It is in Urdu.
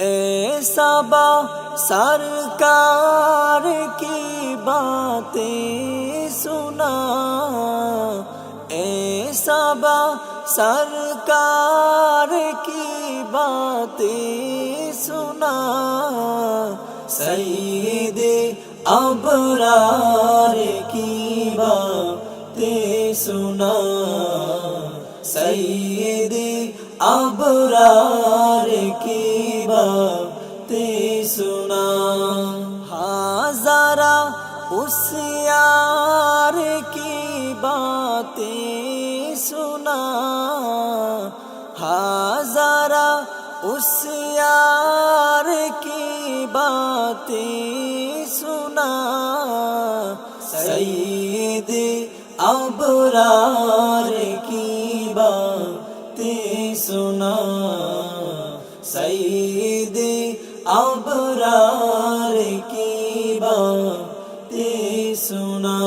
ایسا با سرکار کی باتیں سنا، ایسا با سرکار کی باتیں سنا، سید ابرار کی باتیں سنا، سید ابرار کی باتیں سنا۔ ہاں ذرا اس یار کی باتیں سنا، ہاں ذرا اس یار کی باتیں سنا، سید ابرار کی باتیں سنا، سید ابرار کی باتیں سنا۔